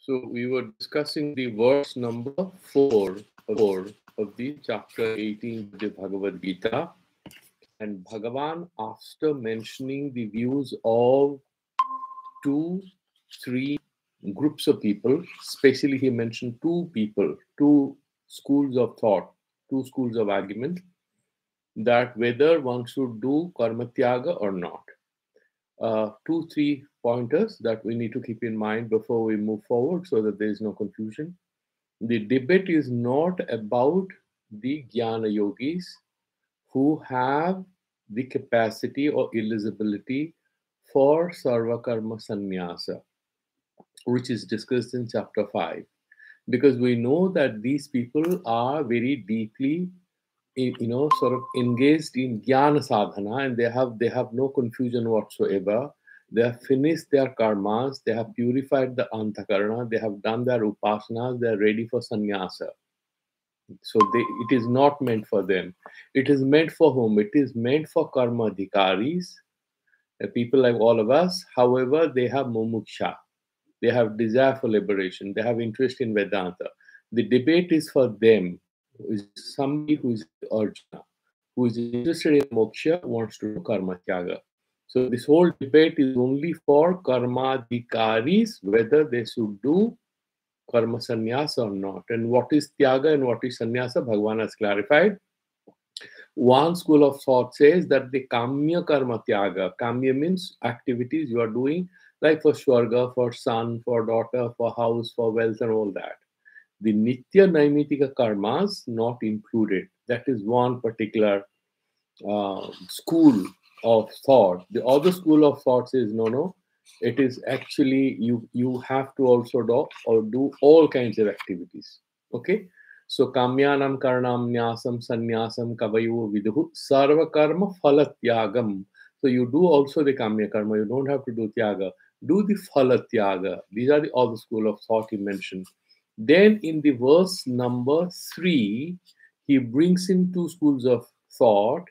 So we were discussing the verse number 4 of the chapter 18 of the Bhagavad Gita. And Bhagavan, after mentioning the views of three groups of people, especially he mentioned two schools of thought, two schools of argument, that whether one should do karma tyaga or not. Three pointers that we need to keep in mind before we move forward so that there is no confusion. The debate is not about the Jnana yogis who have the capacity or eligibility for Sarva Karma Sannyasa, which is discussed in chapter 5. Because we know that these people are very deeply sort of engaged in jnana sadhana, and they have no confusion whatsoever. They have finished their karmas, they have purified the antakarana, they have done their upasanas, they are ready for sannyasa. So it is not meant for them. It is meant for whom? It is meant for karma adhikaris, people like all of us. However, they have mumuksha, they have desire for liberation, they have interest in Vedanta. The debate is for them. Is somebody who is Arjuna, who is interested in moksha, wants to do karma tyaga. So this whole debate is only for karma adhikaris, whether they should do karma sannyasa or not. And what is tyaga and what is sannyasa, Bhagavan has clarified. One school of thought says that the kamya karma tyaga, kamya means activities you are doing, like for swarga, for son, for daughter, for house, for wealth, and all that. The nitya naimitika karmas not included. That is one particular school of thought. The other school of thought says no. It is actually you have to also do all kinds of activities. Okay. So kamyanam karanam nyasam sannyasam kavayu viduhu sarva karma phalatyagam. So you do also the kamya karma. You don't have to do tyaga. Do the phalatyaga. These are the other school of thought he mentioned. Then in the verse number 3, he brings in two schools of thought.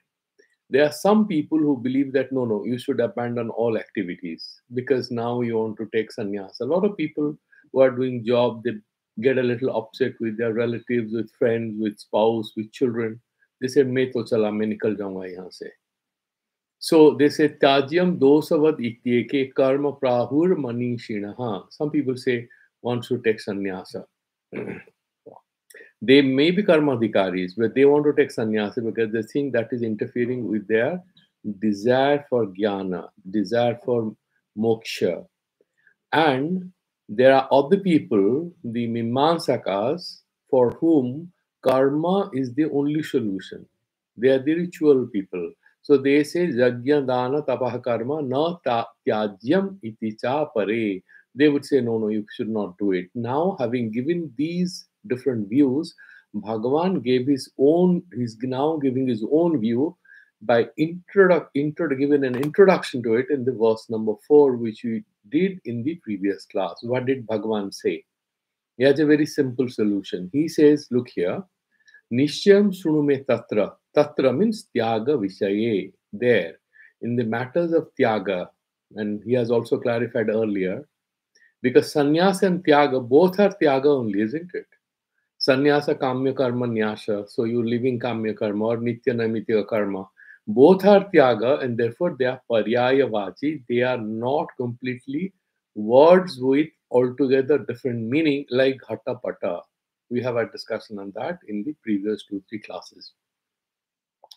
There are some people who believe that no, you should abandon all activities because now you want to take sannyas. A lot of people who are doing job, they get a little upset with their relatives, with friends, with spouse, with children. They say, "Main to chala, main nikal jaunga yahan se." So they say, "Tajyam dosavad ityeke karma prahur manishinaha." Some people say one should take sannyasa. They may be karma adhikaris, but they want to take sannyasa because they think that is interfering with their desire for jnana, desire for moksha. And there are other people, the mimamsakas, for whom karma is the only solution. They are the ritual people. So they say, Yajna dana tapah karma na tyajyam iti cha pare. They would say, no, you should not do it. Now, having given these different views, Bhagavan gave his own, he's now giving his own view by giving an introduction to it in the verse number 4, which we did in the previous class. What did Bhagavan say? He has a very simple solution. He says, look here, Nishyam Shrunume Tatra. Tatra means Tyaga Vishaye. There, in the matters of Tyaga, and he has also clarified earlier, because sannyasa and tyaga, both are tyaga only, isn't it? Sannyasa kamya karma nyasha, so you're living kamya karma or nitya naimitya karma. Both are tyaga and therefore they are paryaya vachi. They are not completely words with altogether different meaning like ghata pata. We have a discussion on that in the previous 2-3 classes.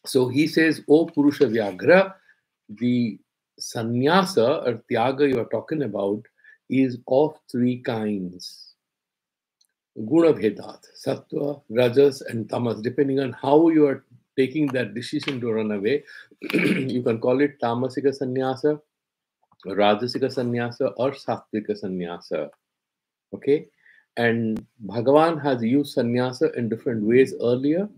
So he says, O Purusha Vyagra, the sannyasa or tyaga you are talking about is of 3 kinds. Guna Bhedat, Sattva, Rajas, and Tamas, depending on how you are taking that decision to run away. You can call it Tamasika Sannyasa, Rajasika Sannyasa, or Sattvika Sannyasa. Okay? And Bhagavan has used sannyasa in different ways earlier.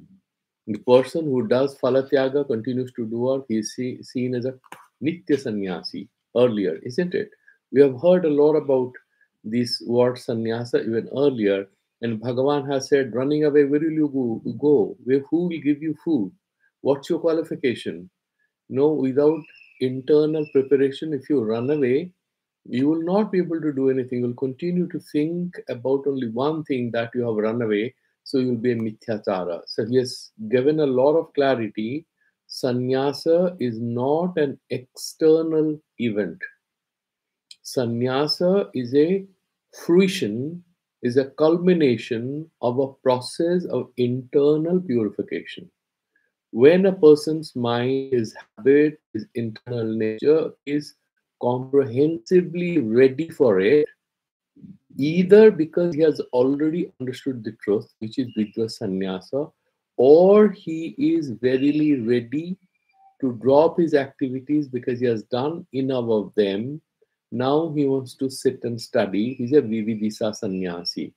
The person who does Phalatyaga continues to do work, he is seen as a Nitya Sannyasi earlier, isn't it? We have heard a lot about this word sannyasa even earlier, and Bhagavan has said, running away, where will you go? Who will give you food? What's your qualification? No, without internal preparation, if you run away, You will not be able to do anything. You will continue to think about only one thing, that you have run away. So you'll be a mithyachara. So he has given a lot of clarity. Sannyasa is not an external event. Sannyasa is a fruition, is a culmination of a process of internal purification. When a person's mind, his habit, his internal nature is comprehensively ready for it, either because he has already understood the truth, which is Vidya Sannyasa, or he is verily ready to drop his activities because he has done enough of them. Now he wants to sit and study. He's a Vividisa Sannyasi.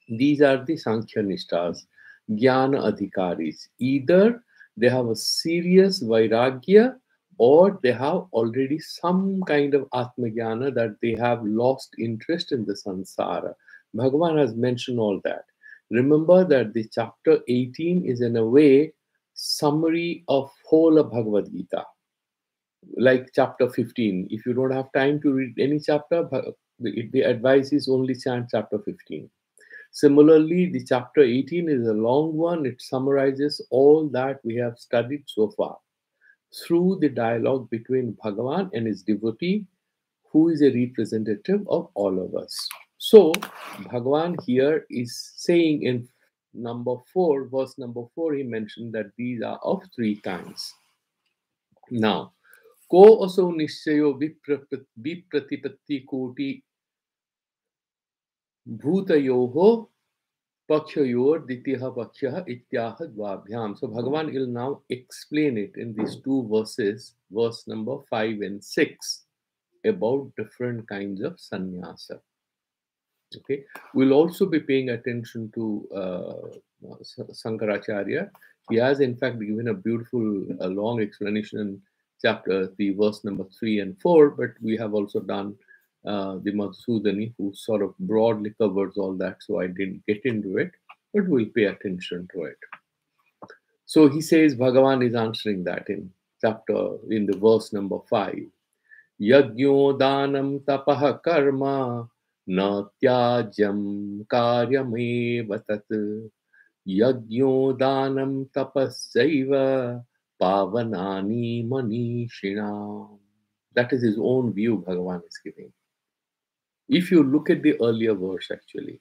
These are the Sankhya Nishtas, Jnana Adhikaris. Either they have a serious Vairagya, or they have already some kind of Atmajnana, that they have lost interest in the samsara. Bhagavan has mentioned all that. Remember that the chapter 18 is in a way summary of whole of Bhagavad Gita, like chapter 15. If you don't have time to read any chapter, the advice is only chant chapter 15. Similarly, the chapter 18 is a long one. It summarizes all that we have studied so far through the dialogue between Bhagavan and his devotee, who is a representative of all of us. So, Bhagavan here is saying in number 4, verse number 4, he mentioned that these are of three kinds. Now, ko aso nischayo vipratipatti koti bhutayoho Pakshayor Dityaha Pakshaha Ityaha Dvabhyam. So Bhagavan will now explain it in these two verses, verse number 5 and 6, about different kinds of sannyasa. Okay, we'll also be paying attention to Sankaracharya. He has, in fact, given a beautiful, long explanation in chapter, the verse number 3 and 4, but we have also done the Madhusudani, who sort of broadly covers all that, so I didn't get into it, but we'll pay attention to it. So he says, Bhagavan is answering that in the verse number 5. Yajño danam tapah karma na tyajam karyameva tat. Yajño danam tapasaiva pavanani manishina. That is his own view Bhagavan is giving. If you look at the earlier verse, actually,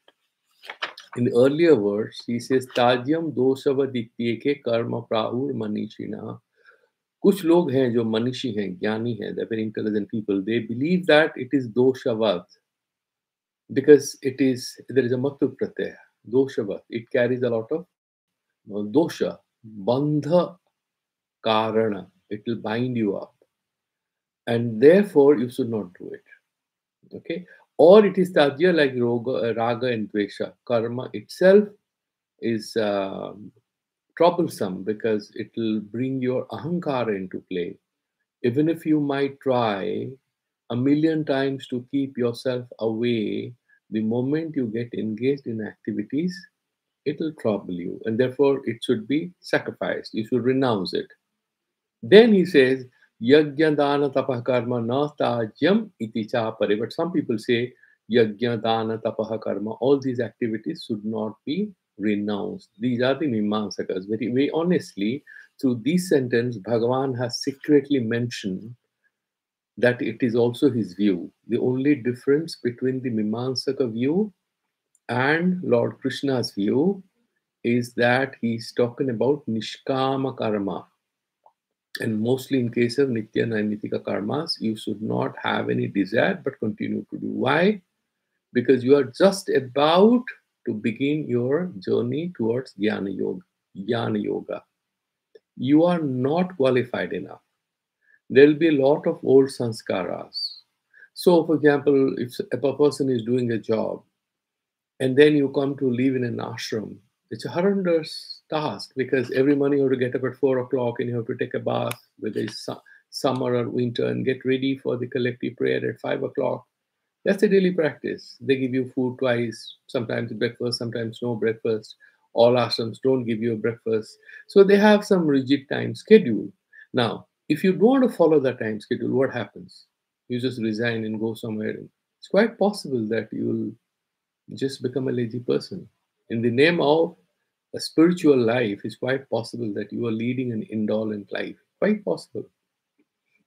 in the earlier verse, he says, Tajyam dosavaditye ke karma prahur manishina. कुछ लोग हैं जो मनीषी हैं, ज्ञानी हैं, they're very intelligent people. They believe that it is doshavat because there is a matu pratyaya, doshavat. It carries a lot of dosha, bandha karana. It will bind you up, and therefore you should not do it. Okay, or it is tajya like raga and dvesha. Karma itself is troublesome because it will bring your ahankara into play. Even if you might try a million times to keep yourself away, the moment you get engaged in activities, it will trouble you, and therefore it should be sacrificed. You should renounce it. Then he says, Yajna dana tapah karma na tajyam iti chapare. But some people say, Yajna dana tapah karma, all these activities should not be renounced. These are the Mimamsakas. Very honestly, through this sentence, Bhagavan has secretly mentioned that it is also his view. The only difference between the Mimamsaka view and Lord Krishna's view is that he's talking about Nishkama karma. And mostly in case of Nitya Naimitika karmas, you should not have any desire but continue to do. Why? Because you are just about to begin your journey towards Jnana Yoga. Jnana Yoga. You are not qualified enough. There will be a lot of old sanskaras. So, for example, if a person is doing a job and then you come to live in an ashram, it's a horrendous task because every morning you have to get up at 4 o'clock and you have to take a bath, whether it's summer or winter, and get ready for the collective prayer at 5 o'clock. That's a daily practice. They give you food twice, sometimes breakfast, sometimes no breakfast. All ashrams don't give you a breakfast. So they have some rigid time schedule. Now, if you don't want to follow that time schedule, what happens? You just resign and go somewhere. It's quite possible that you will just become a lazy person. In the name of a spiritual life, it's quite possible that you are leading an indolent life. Quite possible.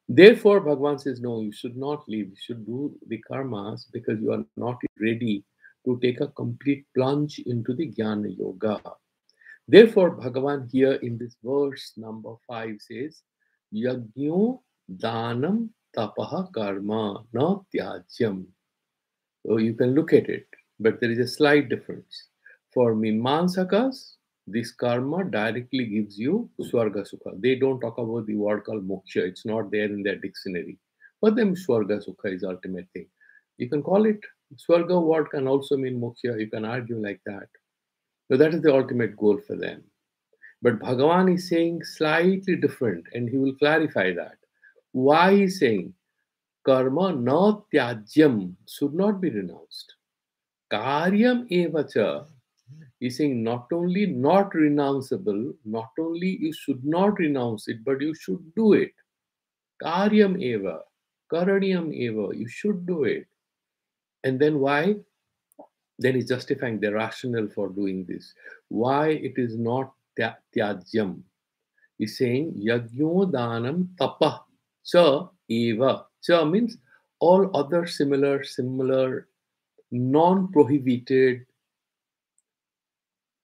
Therefore, Bhagavan says, no, you should not leave. You should do the karmas because you are not ready to take a complete plunge into the Jnana Yoga. Therefore, Bhagavan here in this verse number 5 says, Yajño Danam Tapaha Karma Na Tyajyam. So you can look at it, but there is a slight difference. For Mimamsakas, this karma directly gives you Swarga Sukha. They don't talk about the word called moksha. It's not there in their dictionary. For them, Swarga Sukha is ultimate thing. You can call it Swarga word can also mean moksha. You can argue like that. So that is the ultimate goal for them. But Bhagavan is saying slightly different, and he will clarify that. Why he's saying karma na tyajyam should not be renounced. Karyam evacha is saying not only not renounceable, not only you should not renounce it, but you should do it. Karyam eva, karanyam eva, you should do it. And then why? Then he's justifying the rationale for doing this. Why it is not tyajyam. He's saying yajño danam tapa cha eva. Cha means all other similar, non-prohibited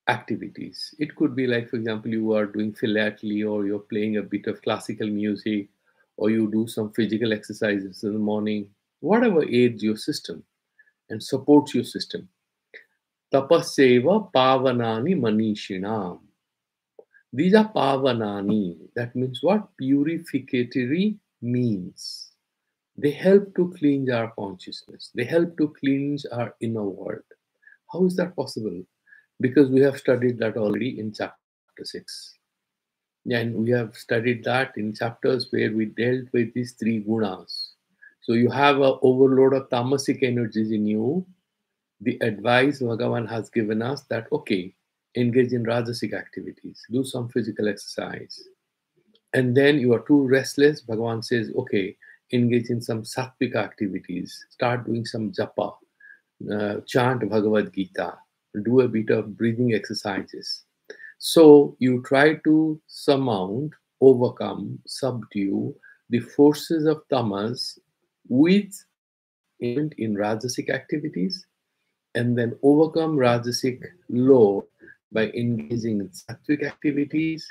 activities. It could be like, for example, you are doing philately, or you're playing a bit of classical music, or you do some physical exercises in the morning, whatever aids your system and supports your system. Tapaseva pavanani manishinam. These are pavanani. That means what? Purificatory means. They help to cleanse our consciousness. They help to cleanse our inner world. How is that possible? Because we have studied that already in chapter 6. And we have studied that in chapters where we dealt with these 3 gunas. So you have an overload of tamasic energies in you. The advice Bhagavan has given us that, okay, engage in rajasic activities, do some physical exercise. And then you are too restless, Bhagavan says, okay, engage in some sattvic activities, start doing some japa, chant Bhagavad Gita, do a bit of breathing exercises. So you try to surmount, overcome, subdue the forces of tamas with engagement in rajasic activities, and then overcome rajasic load by engaging in sattvic activities,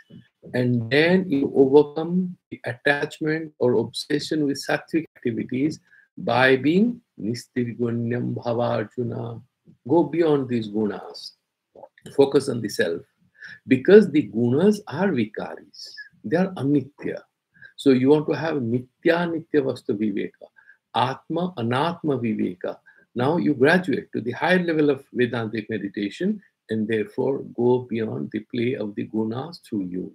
and then you overcome the attachment or obsession with sattvic activities by being nistirgunyam bhavarjuna. Go beyond these gunas. Focus on the self. Because the gunas are vikaris. They are anitya. So you want to have nitya nitya vastu viveka. Atma anatma viveka. Now you graduate to the higher level of Vedantic meditation and therefore go beyond the play of the gunas through you.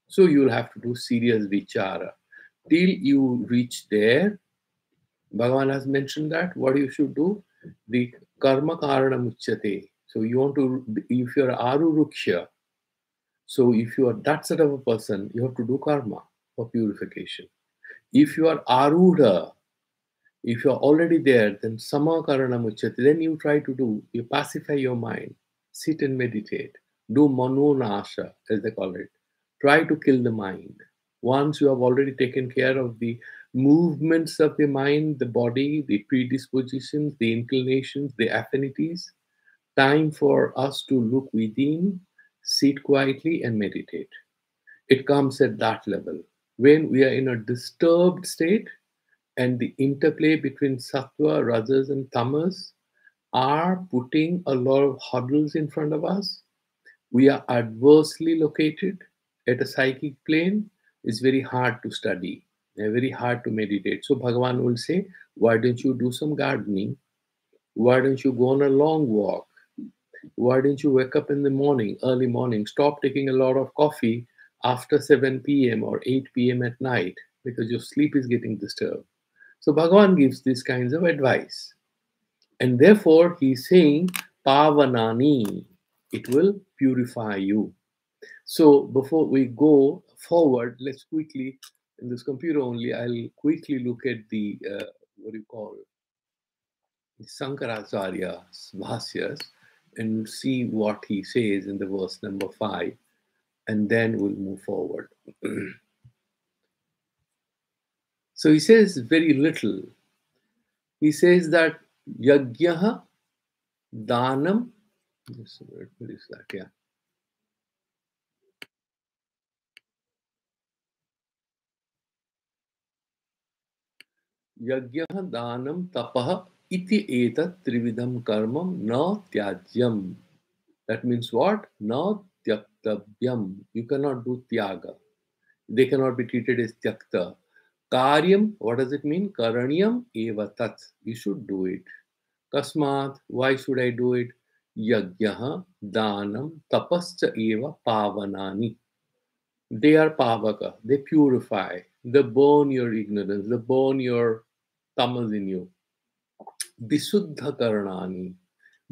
So you'll have to do serious vichara. Till you reach there, Bhagavan has mentioned that what you should do, the karma karana muchyate. So you want to, if you're aruruksha, so if you are that sort of a person, you have to do karma for purification. If you are arudha, if you are already there, then samakarana muchyate. Then you try to do, you pacify your mind, sit and meditate, do manonasha, as they call it. Try to kill the mind. Once you have already taken care of the movements of the mind, the body, the predispositions, the inclinations, the affinities, time for us to look within, sit quietly and meditate. It comes at that level. When we are in a disturbed state, and the interplay between sattva, rajas, and tamas are putting a lot of hurdles in front of us. We are adversely located at a psychic plane. It's very hard to study, very hard to meditate. So Bhagavan will say, why don't you do some gardening? Why don't you go on a long walk? Why don't you wake up in the morning, early morning? Stop taking a lot of coffee after 7 p.m. or 8 p.m. at night because your sleep is getting disturbed. So Bhagavan gives these kinds of advice. And therefore, he's saying, Pavanani, it will purify you. So before we go forward, let's quickly in this computer only, I'll quickly look at the what do you call Sankaracharya's Bhasyas and see what he says in the verse number 5, and then we'll move forward. So he says very little. He says that Yajnaha Danam, just a minute, what is that? Yeah. Yajnaha Danam Tapaha iti etat trividam karmam na tyajyam. That means what? Na tyaktavyam. You cannot do tyaga. They cannot be treated as tyakta. Karyam, what does it mean? Karanyam eva tat. You should do it. Kasmat, why should I do it? Yajnaha danam tapascha eva pavanani. They are pavaka. They purify. They burn your ignorance. They burn your tamas in you. Visuddha karanani.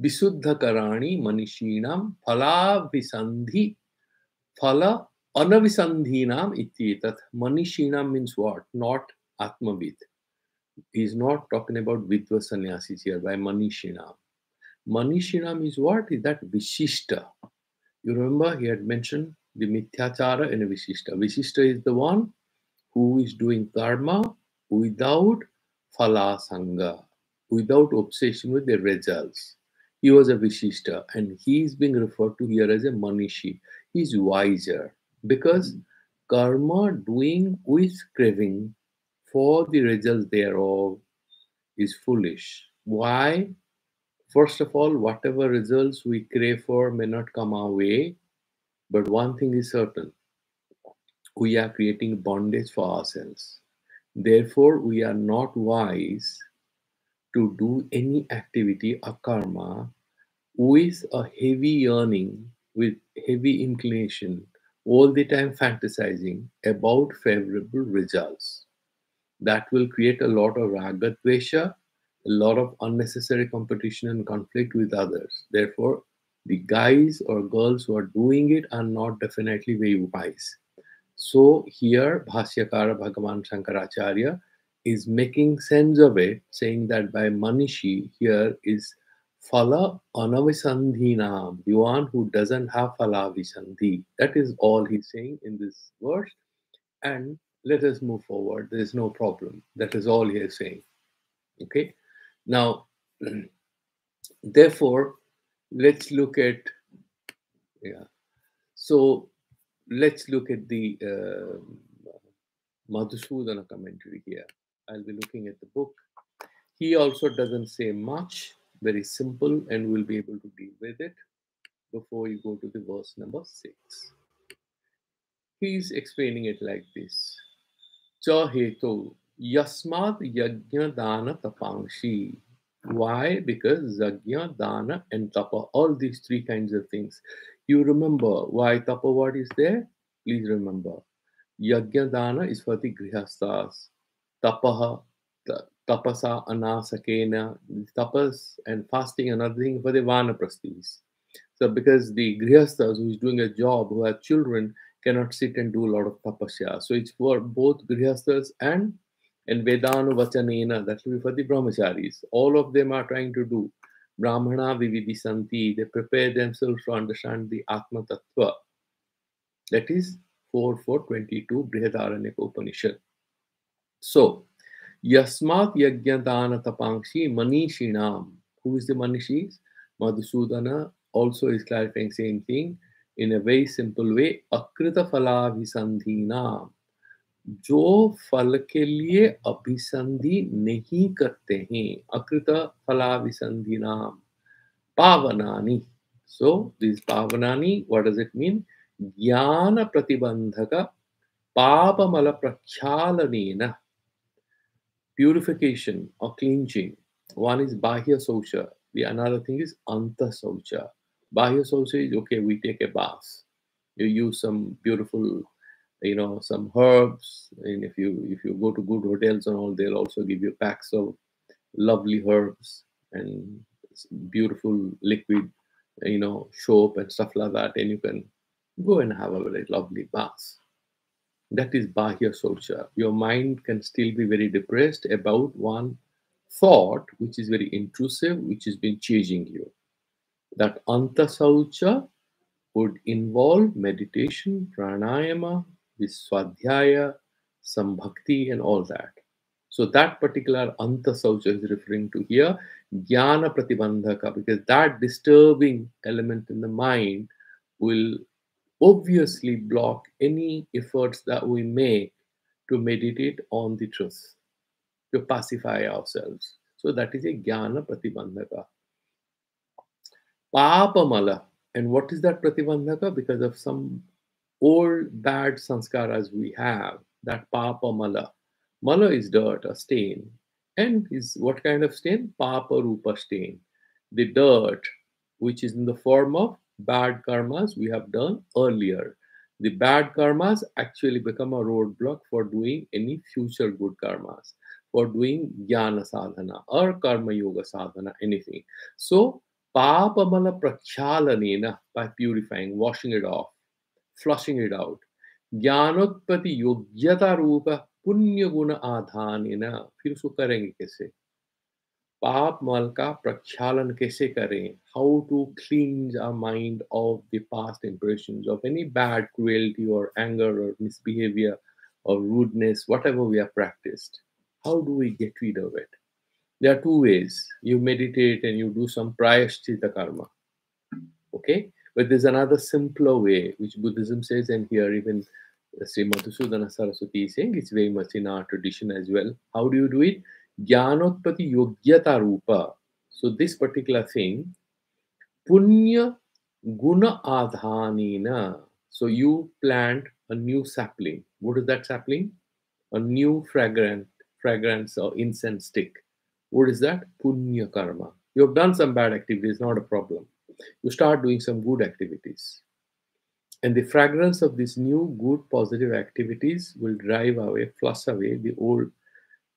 Visuddha karani manishinam phala visandhi. Phala anavisandhinam ityetat. Manishinam means what? Not Atmavid. He's not talking about Vidva sannyasis here by Manishinam. Manishinam is what? Is that Vishishta. You remember he had mentioned the Mithyachara and a Vishishta. Vishishta is the one who is doing karma without phalasanga, without obsession with the results. He was a Vishishta and he is being referred to here as a Manishi. He's wiser because karma doing with craving for the results thereof is foolish. Why? First of all, whatever results we crave for may not come our way, but one thing is certain, we are creating bondage for ourselves. Therefore, we are not wise to do any activity or karma with a heavy yearning, with heavy inclination, all the time fantasizing about favorable results. That will create a lot of raga dvesha, a lot of unnecessary competition and conflict with others. Therefore, the guys or girls who are doing it are not definitely very wise. So here, Bhasyakara Bhagavan Shankaracharya is making sense of it, saying that by Manishi here is Phala Anavisandhinam, the one who doesn't have Phala Visandhi. That is all he's saying in this verse. And let us move forward. There is no problem. That is all he is saying. Okay. Now, therefore, let's look at, yeah. So let's look at the Madhusudana commentary here. I'll be looking at the book. He also doesn't say much, very simple, and we'll be able to deal with it before you go to the verse number 6. He's explaining it like this. Cha heto yasmat yajna dana tapangshi. Why? Because yajna, dana, and tapa, all these three kinds of things. You remember why tapa word is there? Please remember. Yajna dana is for the grihastas. Tapaha, tapasa anasakena, tapas and fasting, another thing for the vanaprasthis. So because the grihasthas who is doing a job, who have children, cannot sit and do a lot of tapasya. So it's for both grihasthas and Vedanu Vachanena, that will be for the brahmacharis. All of them are trying to do Brahmana Vividisanti. They prepare themselves to understand the Atma Tattva. That is 4.4.22 Brihadaranyaka Upanishad. So, Yasmat Yajnadana Tapangshi Manishinam. Who is the Manishis? Madhusudana also is clarifying same thing in a very simple way. Akrita Phalavhisandhinam. जो फल के लिए अभिसंधि नहीं करते हैं अकृत फलाभिसंधि नाम पावनानि. So these pavanani, what does it mean? Jnana pratibandhaka papamala prakshalanena. Purification or cleansing. One is bahya socha. The another thing is anta socha. Bahya socha is okay. We take a bath. You use some beautiful, some herbs. And if you go to good hotels and all, they'll also give you packs of lovely herbs and beautiful liquid, soap and stuff like that. And you can go and have a very lovely bath. That is Bahya Socha. Your mind can still be very depressed about one thought which is very intrusive, which has been chasing you. That Anta Saucha would involve meditation, pranayama, viswadhyaya, sambhakti, and all that. So that particular anta saucha is referring to here jnana pratibandhaka, because that disturbing element in the mind will obviously block any efforts that we make to meditate on the truth, to pacify ourselves. So that is a jnana pratibandhaka. Papamala. And what is that pratibandhaka? Because of some old bad sanskaras we have, that papamala. Mala is dirt, a stain. And is what kind of stain? Papa rupa stain. The dirt, which is in the form of bad karmas we have done earlier. The bad karmas actually become a roadblock for doing any future good karmas, for doing jnana sadhana or karma yoga sadhana, anything. So, papamala prakshalanena, by purifying, washing it off, flushing it out. ज्ञानोत्पत्ति योग्यता रूप पुण्य गुण आधान ना, फिर उसको करेंगे कैसे? पाप मल का प्रक्षालन कैसे करें? How to cleanse our mind of the past impressions of any bad cruelty or anger or misbehavior or rudeness, whatever we have practiced. How do we get rid of it? There are two ways. You meditate and you do some prayaschitta karma. Okay? But there's another simpler way, which Buddhism says, and here even Sri Madhusudana Saraswati is saying it's very much in our tradition as well. How do you do it? Jnanotpati yogyata rupa. So this particular thing, punya guna adhanina. So you plant a new sapling. What is that sapling? A new fragrance or incense stick. What is that? Punya karma. You have done some bad activities, not a problem. You start doing some good activities. And the fragrance of these new good positive activities will drive away, flush away the old.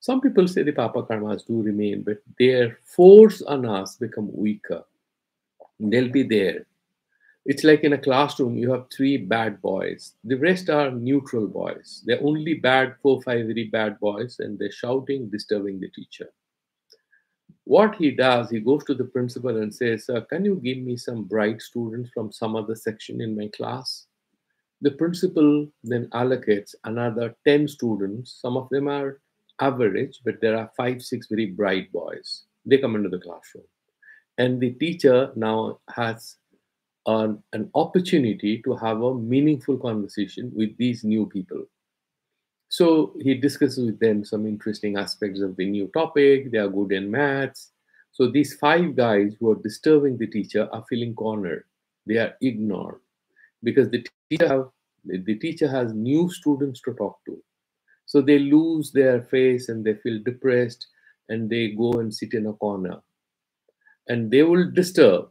Some people say the papa karmas do remain, but their force on us become weaker. They'll be there. It's like in a classroom, you have three bad boys. The rest are neutral boys. They're only bad, 4, 5 very bad boys, and they're shouting, disturbing the teacher. What he does, he goes to the principal and says, can you give me some bright students from some other section in my class? The principal then allocates another 10 students. Some of them are average, but there are 5, 6 very bright boys. They come into the classroom. And the teacher now has an opportunity to have a meaningful conversation with these new people. So he discusses with them some interesting aspects of the new topic. They are good in maths. So these 5 guys who are disturbing the teacher are feeling cornered. They are ignored because the teacher has new students to talk to. So they lose their face and they feel depressed and they go and sit in a corner. And they will disturb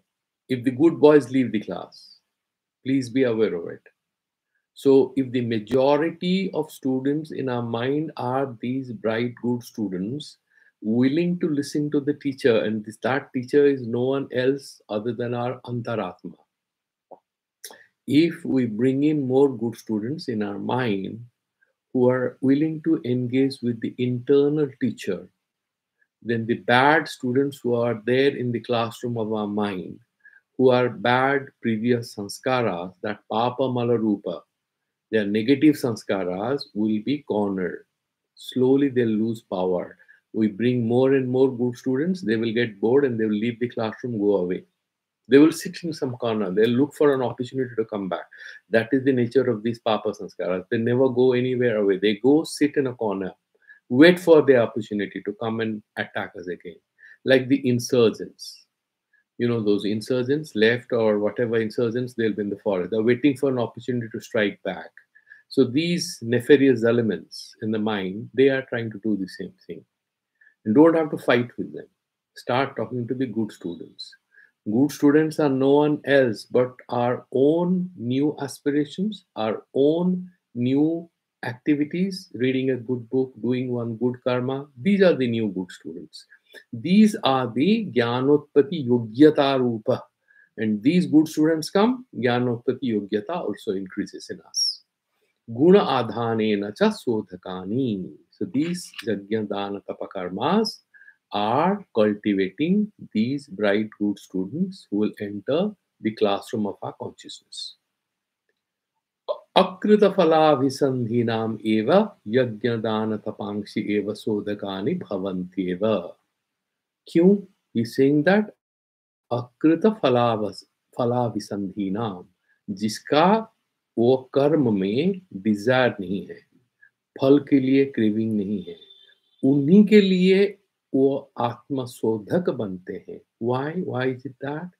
if the good boys leave the class. Please be aware of it. So if the majority of students in our mind are these bright, good students, willing to listen to the teacher, and that teacher is no one else other than our Antaratma. If we bring in more good students in our mind who are willing to engage with the internal teacher, then the bad students who are there in the classroom of our mind, who are bad previous sanskaras, that papa malarupa, their negative sanskaras will be cornered. Slowly they'll lose power. We bring more and more good students, they will get bored and they will leave the classroom, go away. They will sit in some corner. They'll look for an opportunity to come back. That is the nature of these papa sanskaras. They never go anywhere away. They go sit in a corner, wait for their opportunity to come and attack us again. Like the insurgents. You know, those insurgents, left or whatever insurgents, they'll be in the forest. They're waiting for an opportunity to strike back. So these nefarious elements in the mind, they are trying to do the same thing. And don't have to fight with them. Start talking to the good students. Good students are no one else but our own new aspirations, our own new activities, reading a good book, doing one good karma. These are the new good students. These are the Jnanotpati Yogyata Rupa. And these good students come, Jnanotpati Yogyata also increases in us. Guna adhanena cha sodhakani. So these yajna dana tapa karmas are cultivating these bright good students who will enter the classroom of our consciousness. Akrita phalabhisandhinam eva yajna dana tapangshi eva sodhakani bhavanti eva. Kyun? He's saying that अकृत फलाभिसंधि नाम, जिसका वो कर्म में Dzire नहीं है, फल के लिए क्रेविंग नहीं है, उन्हीं के लिए वो आत्मशोधक बनते हैं. Why is it that?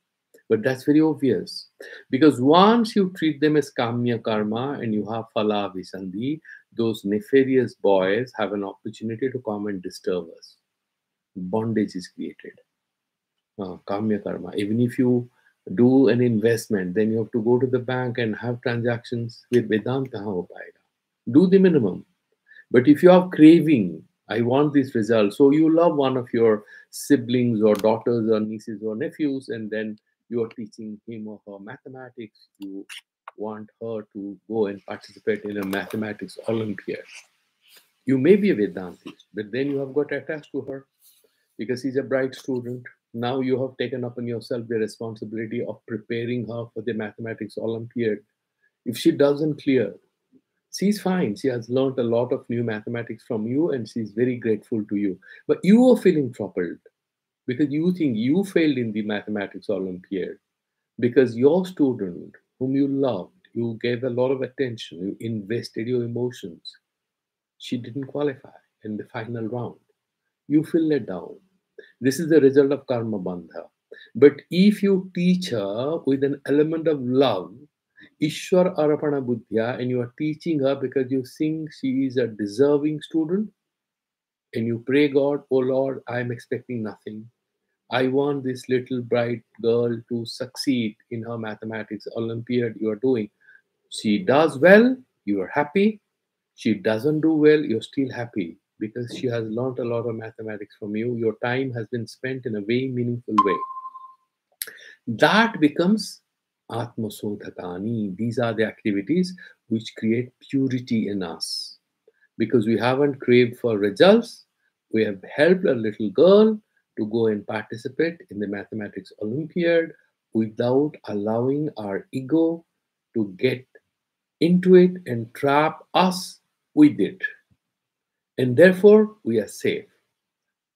But that's very obvious, because once you treat them as kamya karma and you have phala visandhi, those nefarious boys have an opportunity to come and disturb us. Bondage is created. Kamya karma. Even if you do an investment, then you have to go to the bank and have transactions with Vedanta. Kahan ho payega? Do the minimum. But if you have craving, I want this result. So you love one of your siblings or daughters or nieces or nephews, and then you are teaching him or her mathematics. You want her to go and participate in a mathematics Olympiad. You may be a Vedantist, but then you have got attached to her because she's a bright student. Now you have taken upon yourself the responsibility of preparing her for the mathematics Olympiad. If she doesn't clear, she's fine. She has learned a lot of new mathematics from you and she's very grateful to you. But you are feeling troubled because you think you failed in the mathematics Olympiad because your student, whom you loved, you gave a lot of attention, you invested your emotions, she didn't qualify in the final round. You feel let down. This is the result of karma bandha. But if you teach her with an element of love, Ishwar Arapana Buddhya, and you are teaching her because you think she is a deserving student, and you pray God, oh Lord, I am expecting nothing. I want this little bright girl to succeed in her mathematics Olympiad you are doing. She does well, you are happy. She doesn't do well, you're still happy because she has learned a lot of mathematics from you. Your time has been spent in a very meaningful way. That becomes Atmasodhakani. These are the activities which create purity in us. Because we haven't craved for results, we have helped a little girl to go and participate in the mathematics Olympiad without allowing our ego to get into it and trap us with it. And therefore, we are safe.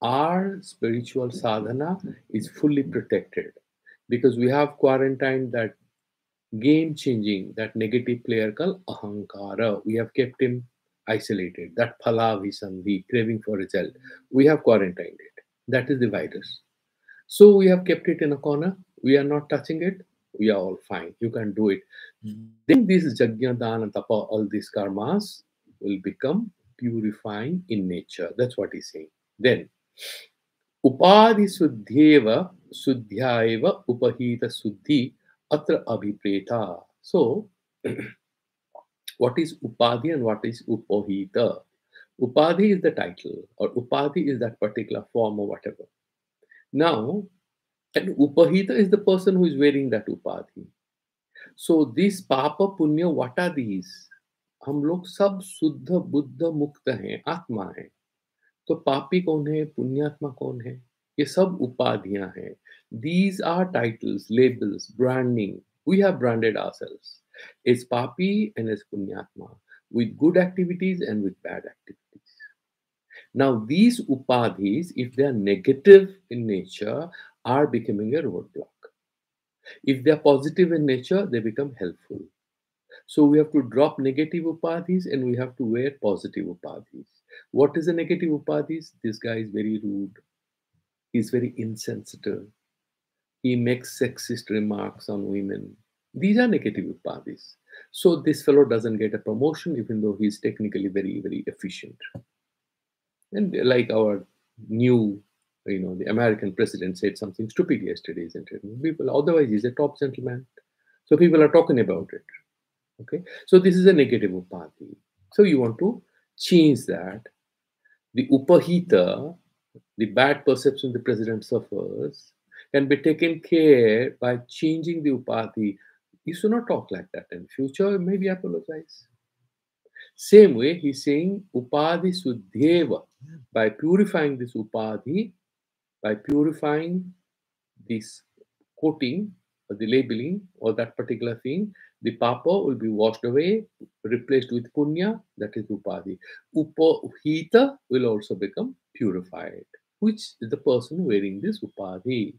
Our spiritual sadhana is fully protected because we have quarantined that game changing, that negative player called Ahankara. We have kept him isolated. That phala visandhi, craving for result. We have quarantined it. That is the virus. So we have kept it in a corner. We are not touching it. We are all fine. You can do it. Then this Jagya, Dana, Tapa, all these karmas will become purifying in nature. That's what he's saying. Then उपाधि शुद्धेव शुद्ध्याएव उपहित शुद्धि अत्र अभिप्रेता. So what is upadhi and what is upahita? Upadhi is the title or upadhi is that particular form or whatever. Now, and upahita is the person who is wearing that upadhi. So this papa punya, what are these? हम लोग सब शुद्ध बुद्ध मुक्त हैं, आत्मा है. तो पापी कौन है, पुण्यात्मा कौन है? ये सब उपाधियां हैं. These are titles, labels, branding. We have branded ourselves as papi and as punyatma, with good activities and with bad activities. Now these upadhis, if they are negative in nature, are becoming a roadblock. If they are positive in nature, they become helpful. So we have to drop negative upadhis and we have to wear positive upadhis. What is a negative upadhis? This guy is very rude. He's very insensitive. He makes sexist remarks on women. These are negative upadhis. So this fellow doesn't get a promotion even though he's technically very, very efficient. And like our new, the American president said something stupid yesterday, isn't it? People, otherwise he's a top gentleman. So people are talking about it. Okay, so this is a negative upadhi. So you want to change that. The upahita, the bad perception the president suffers, can be taken care by changing the upadhi. You should not talk like that in future. Maybe apologize. Same way, he's saying upadhi suddheva. By purifying this upadhi, by purifying this coating or the labeling or that particular thing, the papa will be washed away, replaced with punya, that is upadhi. Upahita will also become purified, which is the person wearing this upadhi.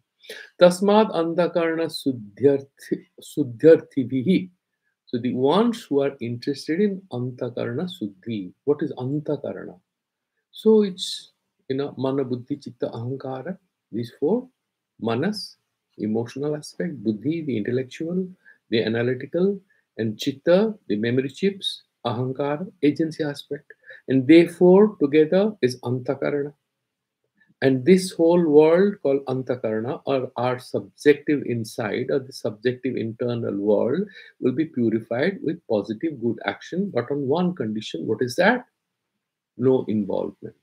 Tasmad andhakarna suddhyarthivihi. So the ones who are interested in antakarna suddhi. What is antakarna? So it's mana buddhi chitta ahankara. These four: manas, emotional aspect; buddhi, the intellectual, the analytical; and chitta, the memory chips; ahankara, agency aspect. And they four together is antakarana. And this whole world called antakarana, or our subjective inside, or the subjective internal world, will be purified with positive good action, but on one condition. What is that? No involvement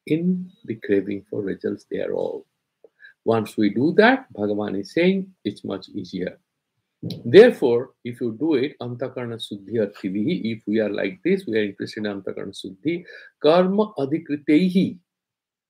in the craving for results thereof. Once we do that, Bhagavan is saying it's much easier. Therefore, if you do it, antakarna suddhi arthivihi, if we are like this, we are interested in antakarna suddhi, karma adhikritehi,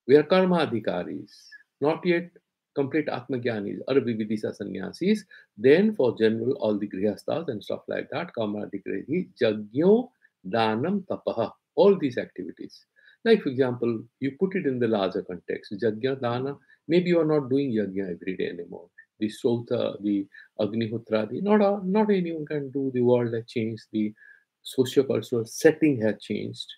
we are karma adhikaris, not yet complete atmagyanis or vividisa sannyasis. Then for general, all the grihasthas and stuff like that, karma adhikritehi, jagyo, danam, tapaha, all these activities. Like, for example, you put it in the larger context, Jagya, Dana, maybe you are not doing Yajna every day anymore. The Sota, the Agnihotra, not anyone can do. The world has changed, the socio-cultural setting has changed.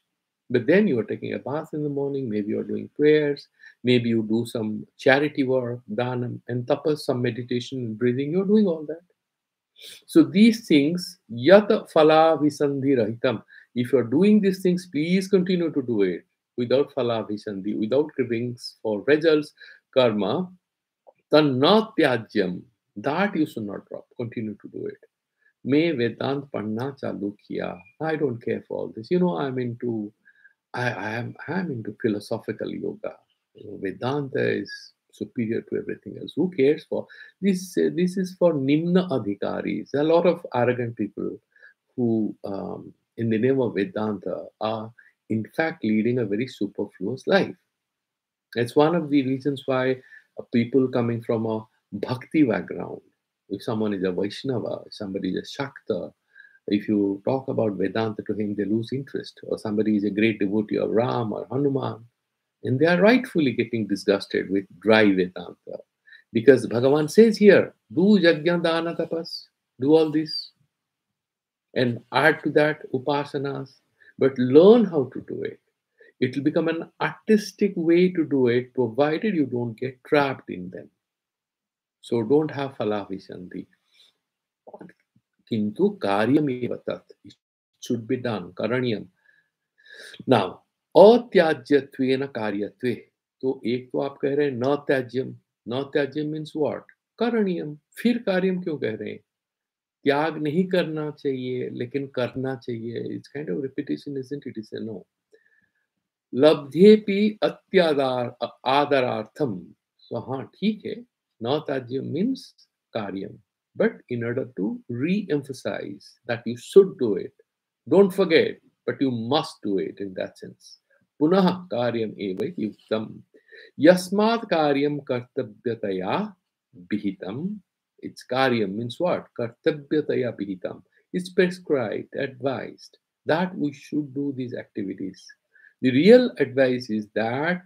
But then you are taking a bath in the morning, maybe you are doing prayers, maybe you do some charity work, Dhanam, and tapas, some meditation and breathing, you're doing all that. So these things, yata phala visandhi rahitam. If you're doing these things, please continue to do it without phala visandhi, without cravings for results, karma, tanna tyajyam. That you should not drop. Continue to do it. May Vedant Panna Chalu Kiya. I don't care for all this. I'm into philosophical yoga. Vedanta is superior to everything else. Who cares for this? This is for Nimna Adhikaris. A lot of arrogant people who, in the name of Vedanta, are in fact leading a very superfluous life. It's one of the reasons why people coming from a bhakti background, if someone is a Vaishnava, if somebody is a Shakta, if you talk about Vedanta to him, they lose interest. Or somebody is a great devotee of Ram or Hanuman, and they are rightfully getting disgusted with dry Vedanta. Because Bhagavan says here, do Yajna Dana Tapas, do all this, and add to that Upasanas, but learn how to do it. It will become an artistic way to do it, provided you don't get trapped in them. So don't have Falavisandhi. Kintu karyam tat. It should be done. Karanyam. Now, अत्याज्यत्वेन कार्यत्वे. तो एक तो आप कह रहे हैं न त्याज्यम. न त्याज्यम means what? करणीयम. फिर कार्यम क्यों कह रहे हैं? त्याग नहीं करना चाहिए, लेकिन करना चाहिए. It's kind of repetition, isn't it? It's a no. लब्धेपि अत्यादार आदरार्थम. So हाँ ठीक है. न त्याज्यम means karyam. But in order to re-emphasize that you should do it, don't forget, but you must do it in that sense. Punah karyam eva yuktam. Yasmat karyam kartavyataya bihitam. It's karyam means what? Kartavyataya bihitam. It's prescribed, advised that we should do these activities. The real advice is that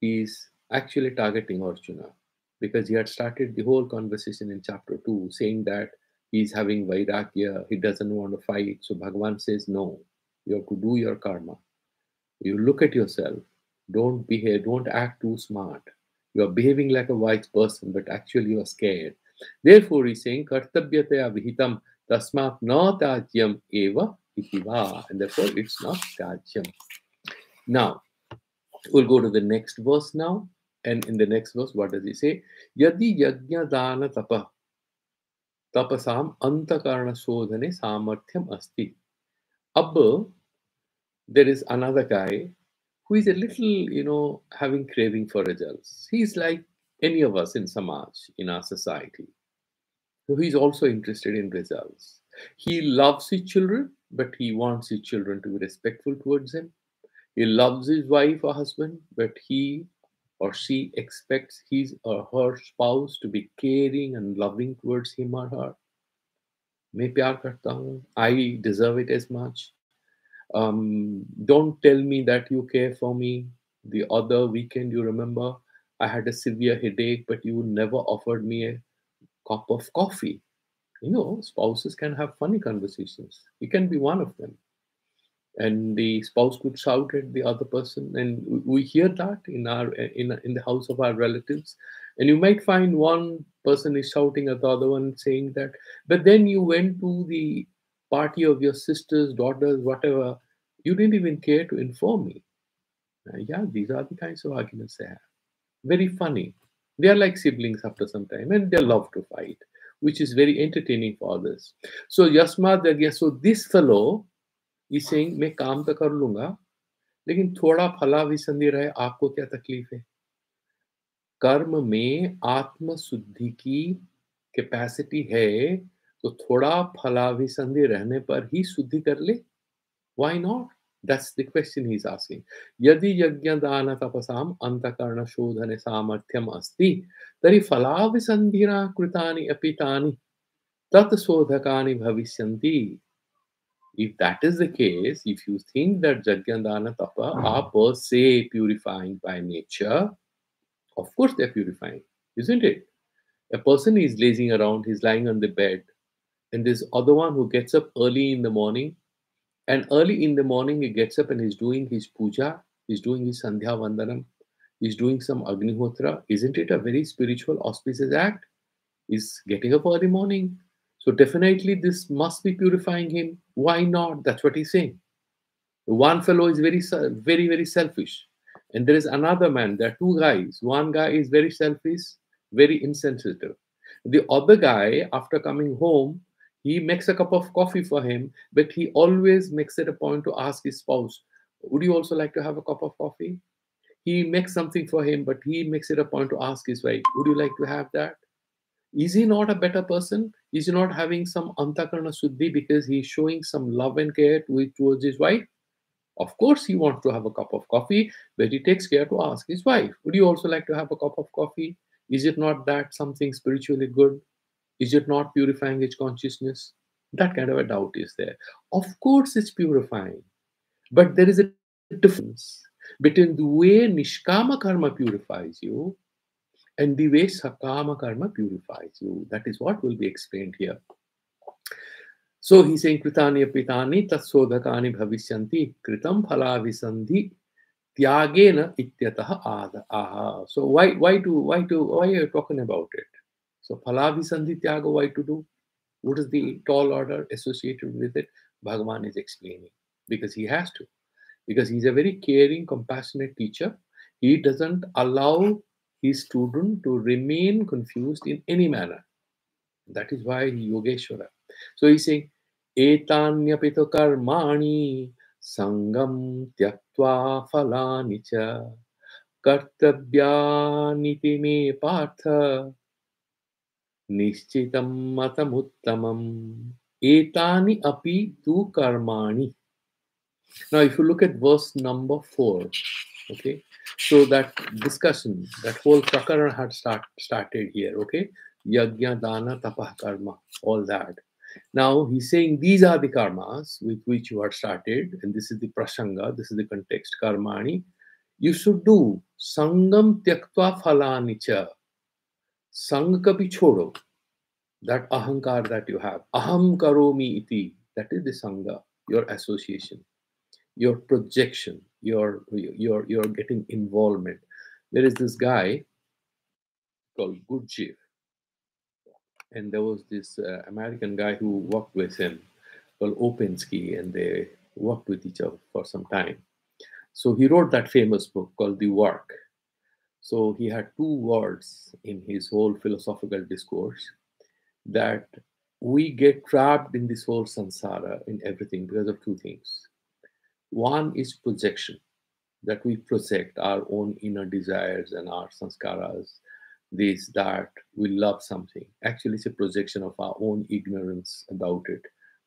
is actually targeting Arjuna, because he had started the whole conversation in chapter 2 saying that he's having vairagya, he doesn't want to fight. So Bhagavan says, no, you have to do your karma. You look at yourself, don't behave, don't act too smart. You are behaving like a wise person, but actually you are scared. Therefore, he's saying, kartavyataya vihitam tasmat na tajyam eva itiva. And therefore, it's not tajyam. Now, we'll go to the next verse now. And in the next verse, what does he say? Yadi yajna dana tapa tapasam antakarana sodhane samarthyam asti. Abba, there is another guy who is a little, having craving for results. He's like any of us in Samaj, in our society. So he's also interested in results. He loves his children, but he wants his children to be respectful towards him. He loves his wife or husband, but he or she expects his or her spouse to be caring and loving towards him or her. मैं प्यार करता हूँ. I deserve it as much. Don't tell me that you care for me. The other weekend, you remember, I had a severe headache, but you never offered me a cup of coffee. You know, spouses can have funny conversations. You can be one of them. And the spouse could shout at the other person, and we hear that in the house of our relatives. And you might find one person is shouting at the other one, saying that, but then you went to the party of your sisters, daughters, whatever. You didn't even care to inform me. Yeah, these are the kinds of arguments they have. Very funny. They are like siblings after some time, and they love to fight, which is very entertaining for others. So Yasmad again. So this fellow is saying, मैं काम तो कर लूंगा, लेकिन थोड़ा फलाभिसंधि रहे, आपको क्या तकलीफ है? कर्म में आत्म शुद्धि की कैपेसिटी है, तो थोड़ा फलाभिसंधि रहने पर ही शुद्धि कर ले. Why not? That's the question he's asking. यदि यज्ञ दान तपसाम अंतकरण शोधने सामर्थ्यम अस्ति, तर्हि फलाभिसन्धिना कृतानि अपि तानि तत्शोधकानि भविष्यन्ति. If that is the case, if you think that Yajna Dana Tapa are per se purifying by nature, of course they're purifying, isn't it? A person is lazing around, he's lying on the bed, and there's other one who gets up early in the morning, and early in the morning he gets up and he's doing his puja, he's doing his Sandhya Vandanam, he's doing some Agnihotra. Isn't it a very spiritual, auspicious act? He's getting up early morning. So definitely this must be purifying him. Why not? That's what he's saying. One fellow is very selfish, and there is another man. There are two guys. One guy is very selfish, very insensitive. The other guy, after coming home, he makes a cup of coffee for him, but he always makes it a point to ask his spouse, would you also like to have a cup of coffee? He makes something for him, but he makes it a point to ask his wife, would you like to have that? Is he not a better person? Is he not having some antakarna suddhi because he's showing some love and care towards his wife? Of course, he wants to have a cup of coffee, but he takes care to ask his wife, would you also like to have a cup of coffee? Is it not that something spiritually good? Is it not purifying his consciousness? That kind of a doubt is there. Of course, it's purifying, but there is a difference between the way Nishkama Karma purifies you and the way Sakama Karma purifies you. That is what will be explained here. So he's saying Kritani Pitani Tatsodhakani Bhavishyanti Kritam Phalavisandhi Tyagena Ityataha Aha. So why are you talking about it? So Phalavisandhi Tyaga, why to do? What is the tall order associated with it? Bhagavan is explaining. Because he has to. Because he's a very caring, compassionate teacher. He doesn't allow his student to remain confused in any manner. That is why he Yogeshwara. So he's saying, Etanyapito karmani sangam tyaktva phalani cha kartabhyaniti me partha nishchitam matamuttamam etani api tu karmani. Now, if you look at verse number 4, okay, so that discussion, that whole prakarana had started here, okay, yajna, dana, tapah, karma, all that. Now, he's saying these are the karmas with which you had started, and this is the prasanga, this is the context, karmani. You should do sangam tyaktva phalani cha. Sang ka bhi chodo. That ahankar that you have. Aham karomi iti. That is the sangha, your association, your projection, your getting involvement. There is this guy called Gurdjieff, and there was this American guy who worked with him called Opensky, and they worked with each other for some time. So he wrote that famous book called The Work. So he had two words in his whole philosophical discourse, that we get trapped in this whole samsara in everything because of two things. One is projection, that we project our own inner desires and our sanskaras, this, that, we love something. Actually, it's a projection of our own ignorance about it.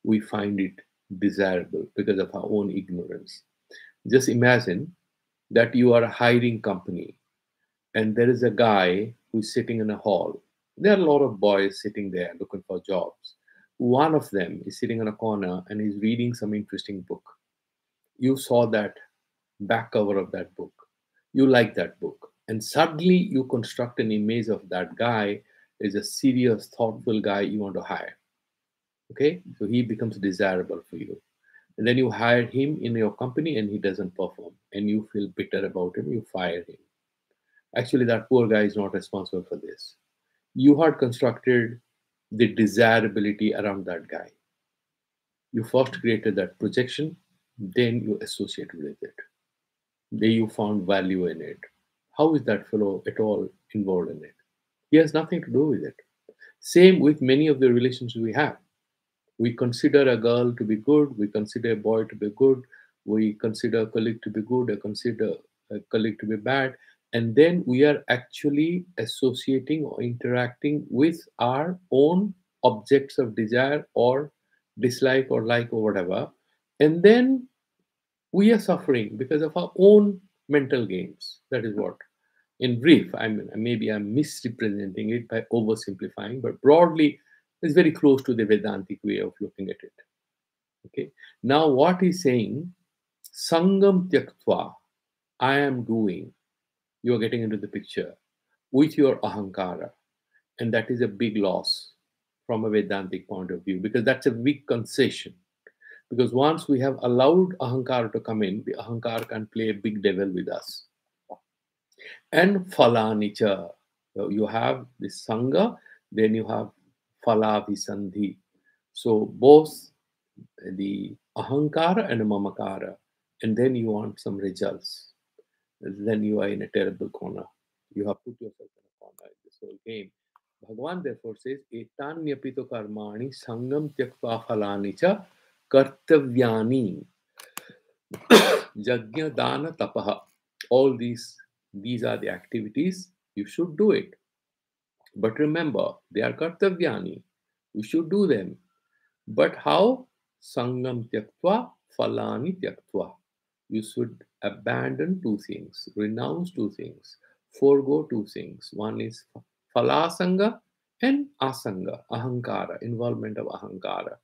we find it desirable because of our own ignorance. Just imagine that you are a hiring company and there is a guy who's sitting in a hall. There are a lot of boys sitting there looking for jobs. One of them is sitting in a corner and he's reading some interesting book. You saw that back cover of that book. You like that book. And suddenly you construct an image of that guy as a serious, thoughtful guy you want to hire. Okay? So he becomes desirable for you. And then you hire him in your company and he doesn't perform. And you feel bitter about him, you fire him. Actually, that poor guy is not responsible for this. You had constructed the desirability around that guy. You first created that projection, then you associated with it. Then you found value in it. How is that fellow at all involved in it? He has nothing to do with it. Same with many of the relationships we have. We consider a girl to be good, we consider a boy to be good, we consider a colleague to be good, I consider a colleague to be bad, and then we are actually associating or interacting with our own objects of desire or dislike or like or whatever, and then we are suffering because of our own mental games. That is what, in brief, I mean, maybe I'm misrepresenting it by oversimplifying, but broadly, it's very close to the Vedantic way of looking at it. Okay. Now, what he's saying, Sangam Tyaktva, I am doing, you're getting into the picture with your ahankara. And that is a big loss from a Vedantic point of view because that's a big concession. Because once we have allowed ahankara to come in, the ahankara can play a big devil with us. And falanicha. So you have the sangha, then you have falavisandhi. So both the ahankara and mamakara, and then you want some results. Then you are in a terrible corner. You have put yourself in a corner in this whole game. Bhagavan therefore says, Etanyapito karmani sangam tyaktva falani cha kartavyani Jagya, dana, tapaha. All these are the activities. You should do it. But remember, they are kartavyani. You should do them. But how? Sangam tyaktva, falani tyaktva. You should abandon two things, renounce two things, forego two things. One is falasanga and asanga, ahankara, involvement of ahankara.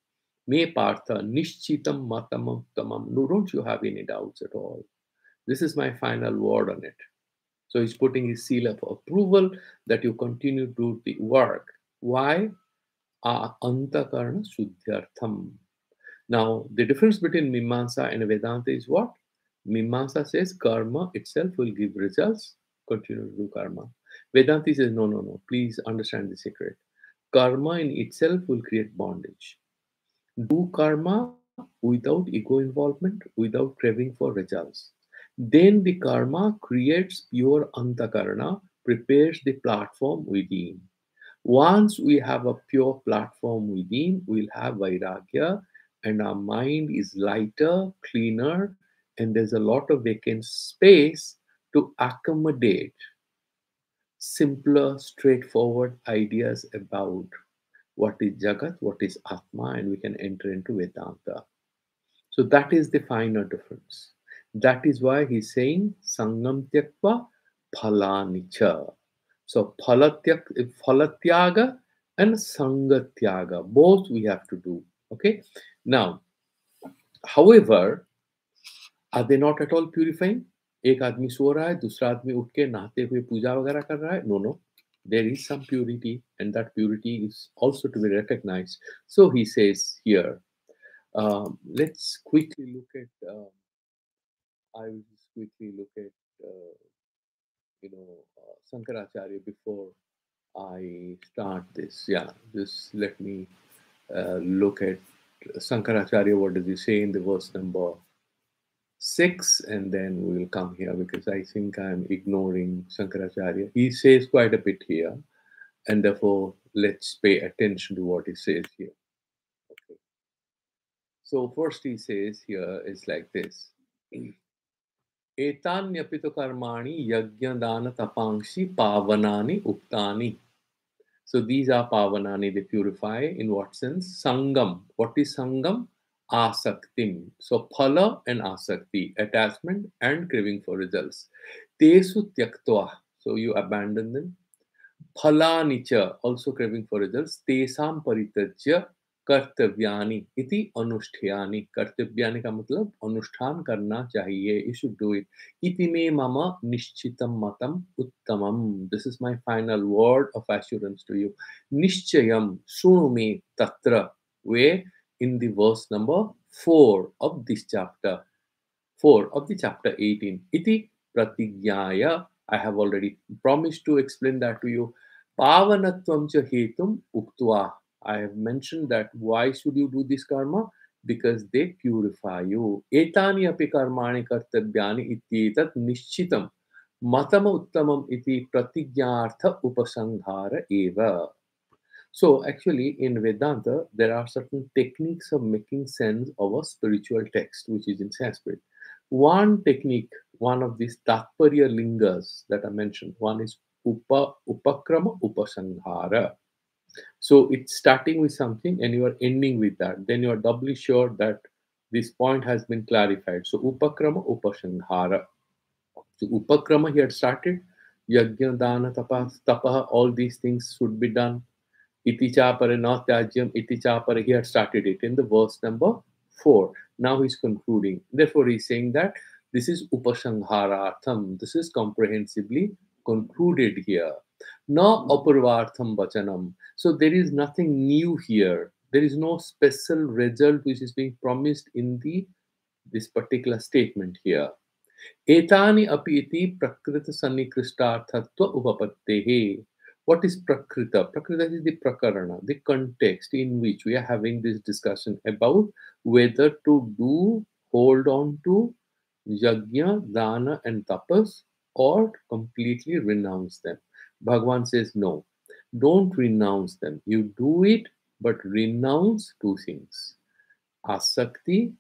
Me partha nishchitam matamam tamam. No, don't you have any doubts at all? This is my final word on it. So he's putting his seal of approval that you continue to do the work. Why? Antakarna shuddhyartham. Now, the difference between Mimamsa and Vedanta is what? Mimamsa says karma itself will give results, continue to do karma. Vedanta says, no, no, no, please understand the secret. Karma in itself will create bondage. Do karma without ego involvement, without craving for results. Then the karma creates pure antakarana, prepares the platform within. Once we have a pure platform within, we'll have vairagya and our mind is lighter, cleaner, and there's a lot of vacant space to accommodate simpler, straightforward ideas about what is Jagat, what is Atma, and we can enter into Vedanta. So that is the finer difference. That is why he's saying Sangam Tyakva Phalanicha. So Phalatyaga and Sangatyaga, both we have to do. Okay. Now, however, are they not at all purifying? एक आदमी सो रहा है, दूसरा आदमी उठ के नहाते हुए पूजा वगैरह कर रहा है. No, no. There is some purity, and that purity is also to be recognized. So he says here, let's quickly look at. I will just quickly look at Sankaracharya before I start this. Yeah, just let me look at Sankaracharya. What does he say in the verse number 6, and then we will come here because I think I'm ignoring Sankaracharya. He says quite a bit here, and therefore let's pay attention to what he says here. Okay. So first he says here is like this. Etanyapito karmani yajna dana tapangshi pavanani uktani. So these are pavanani, they purify. In what sense? Sangam. What is sangam? Asaktim. So phala and asakti, attachment and craving for results. Tesu tyaktva. So you abandon them. Phalani cha, also craving for results. Tesam paritajya कर्तव्यानि इति अनुष्ठ्यानि. कर्तव्यानि का मतलब अनुष्ठान करना चाहिए. You should do it. इति मे मम निश्चितं मतम उत्तमम. This is my final word of assurance to you. निश्चयम शृणु मे तत्र. Where? In the verse number 4 of this chapter. 4 of the chapter 18. Iti pratignyaya. I have already promised to explain that to you. Pavanatvam cha hetum uktva. I have mentioned that why should you do this karma? Because they purify you. Etani api karmani kartavyani ityetat nishchitam. Matama uttamam iti pratigyartha upasanghara eva. So actually in Vedanta, there are certain techniques of making sense of a spiritual text, which is in Sanskrit. One technique, one of these Tatparya lingas that I mentioned, one is Upakrama Upasanghara. So it's starting with something and you are ending with that. Then you are doubly sure that this point has been clarified. So Upakrama Upasanghara. So Upakrama, he had started. Yajna, Dana, Tapaha, all these things should be done. Iti chapare na tyajyam, iti chapare. He had started it in the verse number 4. Now he's concluding. Therefore, he's saying that this is upasangharatham. This is comprehensively concluded here. Na apurvartham vachanam. So there is nothing new here. There is no special result which is being promised in this particular statement here. Etani api iti prakrita sannikrishtarthatva upapattehe. What is prakrita? Prakrita is the prakarana, the context in which we are having this discussion about whether to hold on to yajna, dana, and tapas or completely renounce them. Bhagavan says no, don't renounce them. You do it, but renounce two things: asakti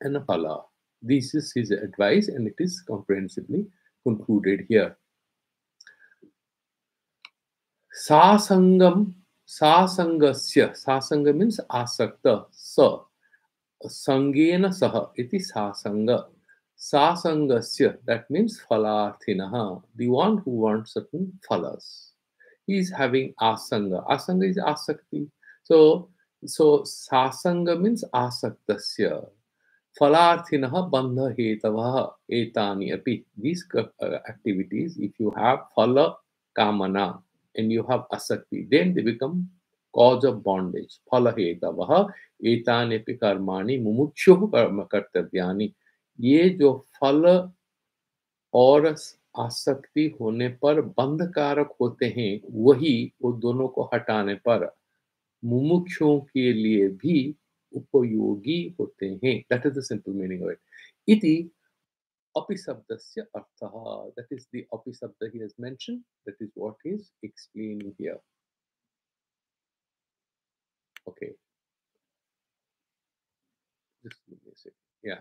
and a phala. This is his advice, and it is comprehensively concluded here. Sasangam, sasangasya. Sasanga means asakta. Sa. Sangena saha. Iti sasanga. Sasangasya. That means phalarthinaha. The one who wants certain phalas. He is having asanga. Asanga is asakti. So sasanga means asaktasya. Phalarthinaha bandha hetavaha etani api. These activities, if you have phala kamana and you have asakti, then they become cause of bondage. Phala hetavaha etani api karmani mumukshu karma kartavyani. ये जो फल और आसक्ति होने पर बंधकारक होते हैं, वही वो दोनों को हटाने पर मुमुक्षुओं के लिए भी उपयोगी होते हैं. That is the simple meaning of it. Iti apisabdasya artha. That is the apisabda he has mentioned. That is what he is explaining here. Okay. Just give me a second. Yeah.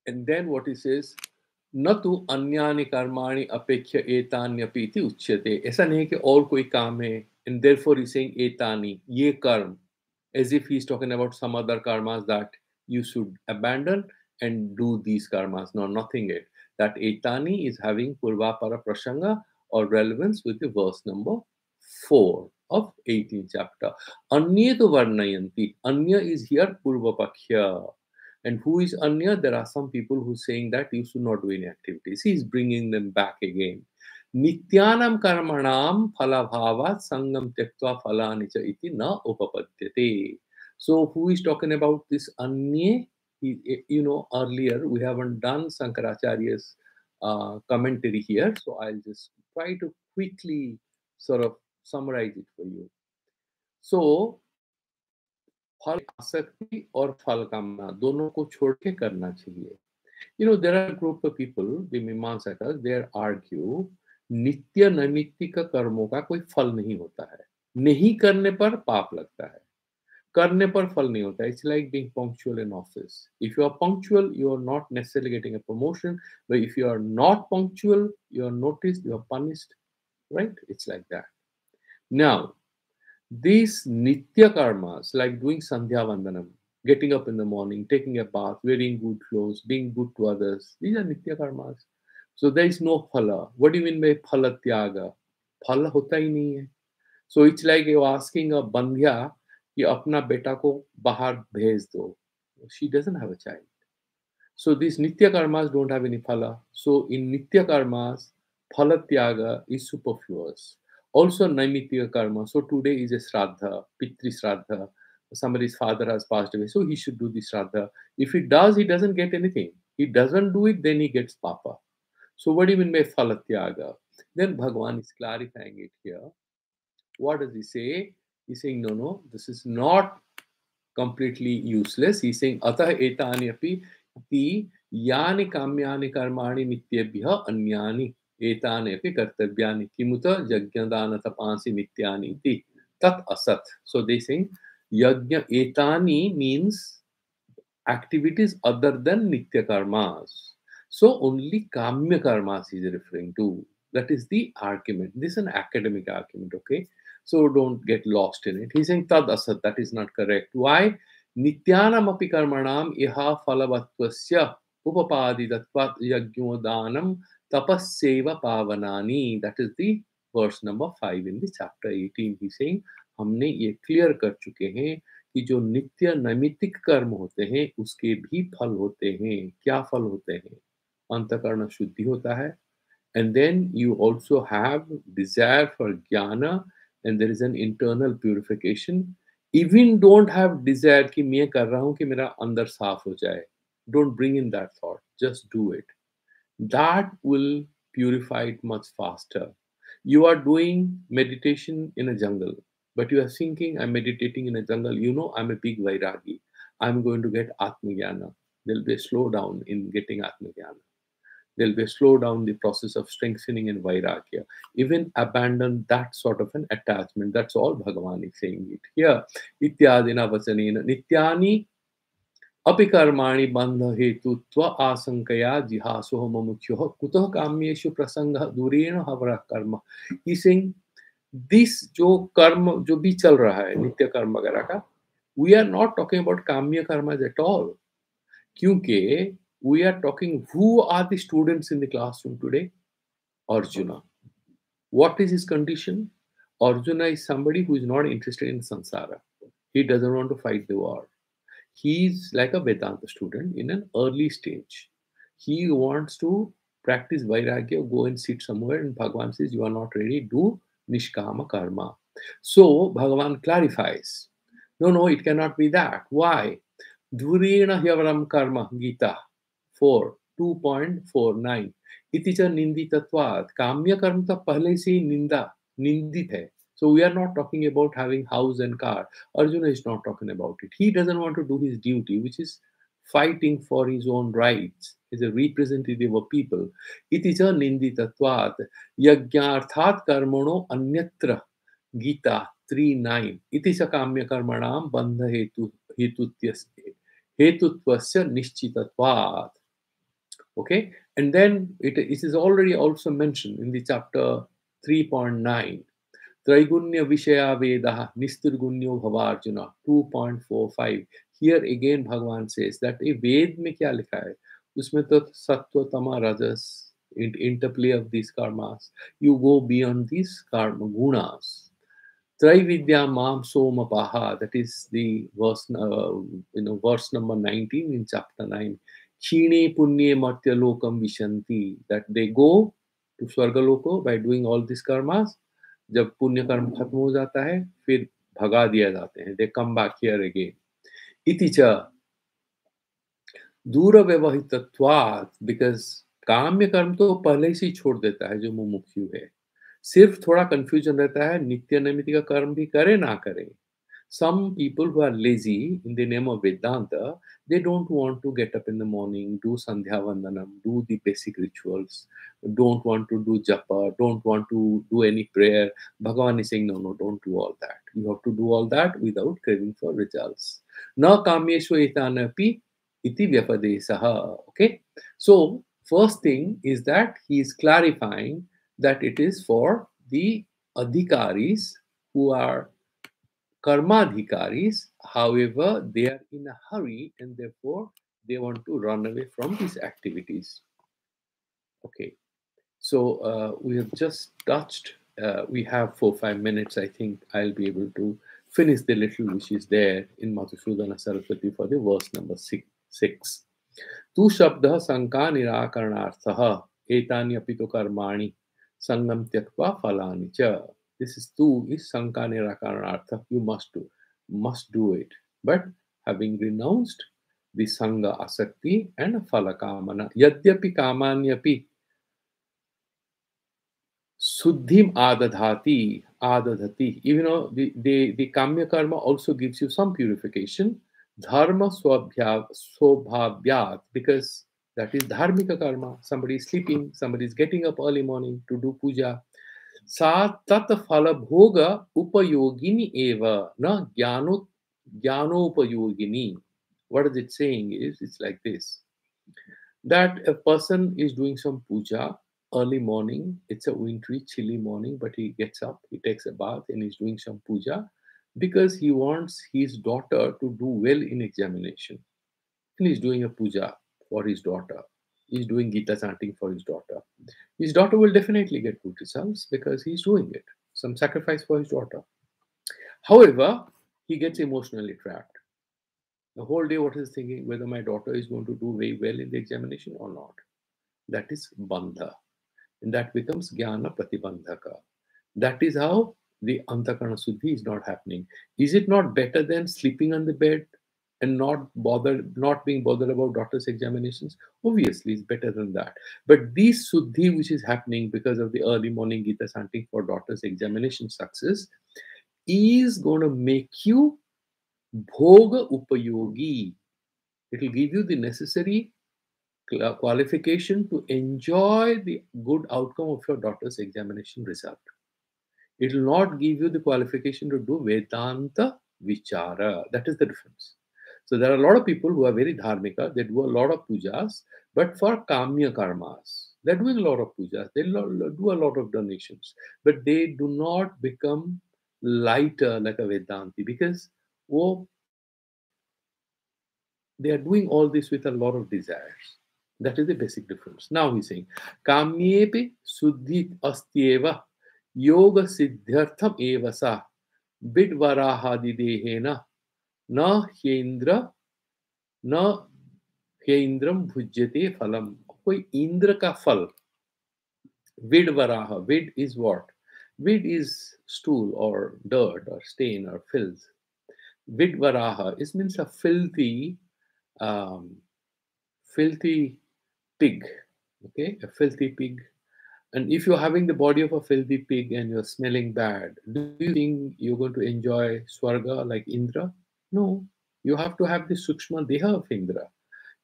And then what he says, न तो अन्यानि कर्माणि अपेक्ष्य एतान्यपि इति उच्यते. ऐसा नहीं कि और कोई काम है. And therefore he's saying etani, ye karm, as if he's talking about some other karmas that you should abandon and do these karmas. No, nothing yet. That etani is having purvapara prasanga or relevance with the verse number 4 of 18th chapter. Anya tu varnayanti. Anya is here purvapakhya. And who is Anya? There are some people who are saying that you should not do any activities. He is bringing them back again. Nityanam karmanam phalabhavat sangam tyaktva phalani cha iti na upapadyate. So who is talking about this Anya? Earlier we haven't done Sankaracharya's commentary here. So I'll just try to quickly sort of summarize it for you. So फल आसक्ति और फल कामना दोनों को छोड़ के करना चाहिए. There are a group of people, the मीमांसकास, they argue नित्य नैमित्तिक कर्मों का कोई फल नहीं होता है. नहीं करने पर पाप लगता है, करने पर फल नहीं होता है. It's like being punctual in office. If you are punctual, you are not necessarily getting a promotion. But if you are not punctual, you are noticed, you are punished. right? It's like that. Now, these nitya karmas, like doing sandhya vandanam, getting up in the morning, taking a bath, wearing good clothes, being good to others, these are nitya karmas. So there is no phala. What do you mean by phala tyaga? Phala hota hi nahi hai. So it's like you're asking a bandhya कि अपना बेटा को बाहर भेज दो. She doesn't have a child. So these nitya karmas don't have any phala. So in nitya karmas, phala tyaga is superfluous. Also naimitya karma. So today is a shraddha, pitri shraddha. Somebody's father has passed away, so he should do the shraddha. If he does, he doesn't get anything. He doesn't do it, then he gets papa. So what do you mean by phala tyaga? Then Bhagavan is clarifying it here. What does he say? He's saying, no, no, this is not completely useless. He's saying, atah etani api iti yani kamyani karmani nityebhya anyani etani api kartavyani kimuta yajnadana tapansi nityani iti tat asat. So they saying, yajna etani means activities other than nitya karmas. So only kamya karmas he is referring to. That is the argument. This is an academic argument, okay? So don't get lost in it. He's saying tad asat, that is not correct. Why? Nityanam api karmanam iha falavatvasya upapadidatvat yajñodanam tapasseva pavanani. That is the verse number 5 in the chapter 18. He's saying, हमने ये clear कर चुके हैं कि जो नित्य नैमित्तिक कर्म होते हैं उसके भी फल होते हैं. क्या फल होते हैं? अंतःकरण शुद्धि होता है, and then you also have desire for jnana, and there is an internal purification. Even don't have desire कि मैं कर रहा हूँ कि मेरा अंदर साफ हो जाए. Don't bring in that thought. Just do it. That will purify it much faster. You are doing meditation in a jungle, but you are thinking, I'm meditating in a jungle. You know, I'm a big Vairagi. I'm going to get Atmajnana. There'll be a slowdown in getting Atmajnana. There'll be a slow down the process of strengthening in Vairagya. Even abandon that sort of an attachment. That's all Bhagavan is saying it here. Ityadina vachanena nityani अपि कर्माणि बंध हेतुत्व आशंकया जिहासो मुमुक्षुः कुतः काम्येषु प्रसंग दूरेण हवरः कर्म. He saying this जो कर्म जो भी चल रहा है नित्य कर्म वगैरह का, we are not talking about kamya karma at all. क्योंकि we are talking who are the students in the classroom today? Arjuna. What is his condition? Arjuna is somebody who is not interested in samsara. He doesn't want to fight the war. He's like a Vedanta student in an early stage. He wants to practice Vairagya, go and sit somewhere, and Bhagavan says, you are not ready, do Nishkama Karma. So Bhagavan clarifies, no, no, it cannot be that. Why? Dhurena Hyavaram Karma, Gita 4, 2.49. इति च निंदितत्वात्. काम्य कर्म तो पहले से ही निंदित है. So we are not talking about having house and car. Arjuna is not talking about it. He doesn't want to do his duty, which is fighting for his own rights. He's a representative of people. Iti cha ninditatvat yajñarthat karmano anyatra. Gita 3:9. Iti cha kamya karmanam bandha hetutvasya nishchitatvat. Okay, and then it is already also mentioned in the chapter 3.9. Traigunya Vishaya Vedaha Nisturgunyo Bhavarjuna 2.45. Here again Bhagavan says that a Ved में क्या लिखा है? उसमें तो सत्व तमा rajas, interplay of these karmas. You go beyond these karma gunas. Traividya Mam Somapaha, that is the verse, verse number 19 in chapter 9. Chine Punye Matya Lokam Vishanti, that they go to Swargaloko by doing all these karmas. जब पुण्य कर्म खत्म हो जाता है फिर भगा दिया जाते हैं. They come back here again. इति च दूर व्यवहितत्वात्, because काम्य कर्म तो पहले से ही छोड़ देता है जो मुमुक्षु है. सिर्फ थोड़ा कंफ्यूजन रहता है नित्य नैमित्तिक कर्म भी करे ना करे. Some people who are lazy in the name of Vedanta, they don't want to get up in the morning, do Sandhya Vandanam, do the basic rituals, don't want to do japa, don't want to do any prayer. Bhagavan is saying, no, no, don't do all that. You have to do all that without craving for results. Na kamyeshu etanapi iti vyapadesaha. Okay? So, first thing is that he is clarifying that it is for the adhikaris who are karmadhikaris. However, they are in a hurry and therefore they want to run away from these activities. Okay, so we have just touched, we have 4-5 minutes. I think I'll be able to finish the little which is there in Madhusudana Saraswati for the verse number 6. Tu shabdah sanka nirakarnarthaha etani apito karmani sangam tyaktva phalani cha. This is tu is sanka nirakarnartha. You must do it. But having renounced the sangha asakti and phala kamana, yadyapi kamanyapi Suddhim adadhati. Even though the kamya karma also gives you some purification. Dharma swabhavyat, because that is dharmika karma. Somebody is sleeping, somebody is getting up early morning to do puja. Sa tat phala bhoga upayogini eva na upayogini. What is it saying is, it's like this, that a person is doing some puja early morning. It's a wintry, chilly morning, but he gets up, he takes a bath, and he's doing some puja because he wants his daughter to do well in examination. And he's doing a puja for his daughter. He's doing Gita chanting for his daughter. His daughter will definitely get good results because he's doing it. Some sacrifice for his daughter. However, he gets emotionally trapped. The whole day, what is thinking? Whether my daughter is going to do very well in the examination or not. That is bandha. And that becomes jnana pratibandhaka. That is how the antakarana suddhi is not happening. Is it not better than sleeping on the bed and not being bothered about daughter's examinations? Obviously, it's better than that. But this suddhi which is happening because of the early morning Gita chanting for daughter's examination success is going to make you bhoga upayogi. It will give you the necessary qualification to enjoy the good outcome of your daughter's examination result. It will not give you the qualification to do Vedanta Vichara. That is the difference. So there are a lot of people who are very dharmika, they do a lot of pujas, but for kamya karmas. They're doing a lot of pujas, they do a lot of donations, but they do not become lighter like a Vedanti because they are doing all this with a lot of desires. That is the basic difference. Now he's saying, Kamyepi suddhit astyeva yoga siddhyartham eva sa vidvarahadidehena na hyendra na hyendram bhujyate phalam. Koi indra ka phal. Vidvaraha. Vid is what? Vid is stool or dirt or stain or filth. Vidvaraha is means a filthy pig. Okay, a filthy pig. And if you're having the body of a filthy pig and you're smelling bad, do you think you're going to enjoy Swarga like Indra? No. You have to have the Sukshma Deha of Indra.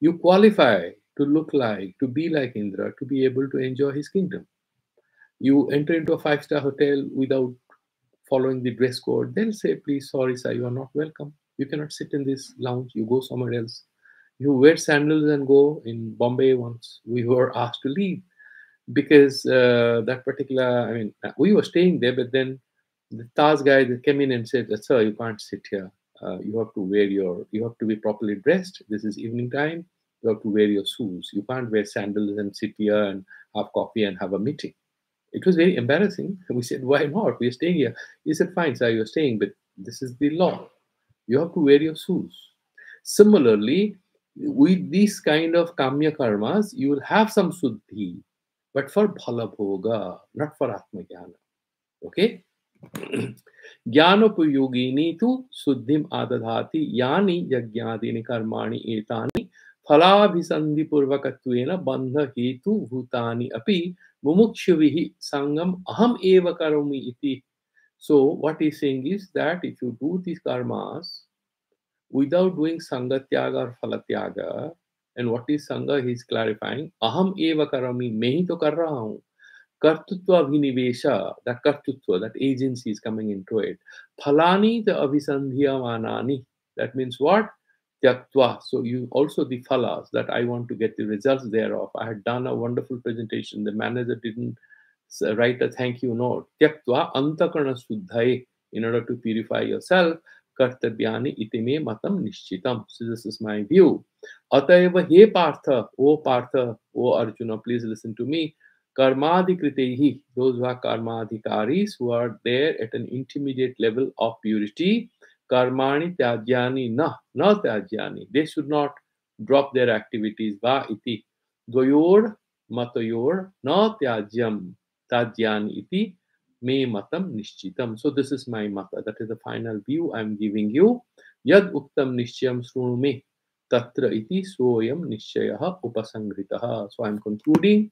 You qualify to look like, to be like Indra, to be able to enjoy his kingdom. You enter into a 5-star hotel without following the dress code, they'll say, please, sorry, sir, you are not welcome. You cannot sit in this lounge. You go somewhere else. You wear sandals and go. In Bombay once, we were asked to leave because that particular, we were staying there, but then the Taj guy that came in and said, sir, you can't sit here. You have to be properly dressed. This is evening time. You have to wear your shoes. You can't wear sandals and sit here and have coffee and have a meeting. It was very embarrassing. We said, why not? We're staying here. He said, fine, sir, you're staying, but this is the law. You have to wear your shoes. Similarly, with these kind of kamya karmas, you will have some suddhi, but for bhala bhoga, not for atma jnana. Okay? Jnanopayogini tu suddhim adadhati yani yajnadini karmani etani phalabhisandhi purvakatvena bandha hetu bhutani api mumukshuvihi sangam aham eva karomi iti. So what he's saying is that if you do these karmas without doing sangha tyaga or phala tyaga, and what is sangha, he's clarifying, aham eva karami, मैं ही तो कर रहा हूँ. Kartutva abhinivesha, that kartutva, that agency is coming into it. Phalani the abhisandhyamanani, that means what? Tyaktva. So you also the phalas, that I want to get the results thereof. I had done a wonderful presentation. The manager didn't write a thank you note. Tyaktva antakarna suddhaye, in order to purify yourself. Kartavyani itime matam nishchitam. So this is my view. Atayava he Partha, O Arjuna, please listen to me. Karmadhikritehi, those who are karmadhikaris, who are there at an intermediate level of purity. Karmani tyajyani na tyajyani. They should not drop their activities. Va iti. Dvayor matayor na tyajyam tajyan iti me matam nishchitam. So this is my mata. That is the final view I am giving you. Yad uktam nishchayam srunu me tatra iti soyam nishchayaha upasangritaha. So I am concluding.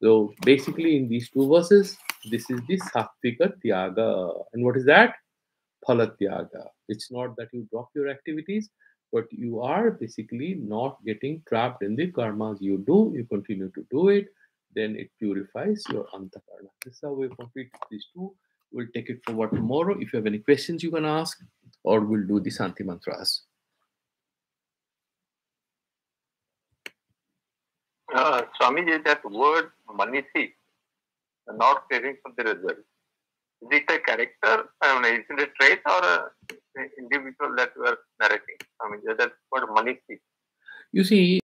So basically in these two verses, this is the sattvika tyaga. And what is that? Phalatyaga. It's not that you drop your activities, but you are basically not getting trapped in the karmas you do. You continue to do it, then it purifies your antakarna. This is how we complete these two. We'll take it forward tomorrow. If you have any questions, you can ask, or we'll do the Santi mantras. Swamiji, that word manisi, not craving for the result. Is it a character? I mean, is it a trait or an individual that you are narrating? I mean, that word manisi. You see,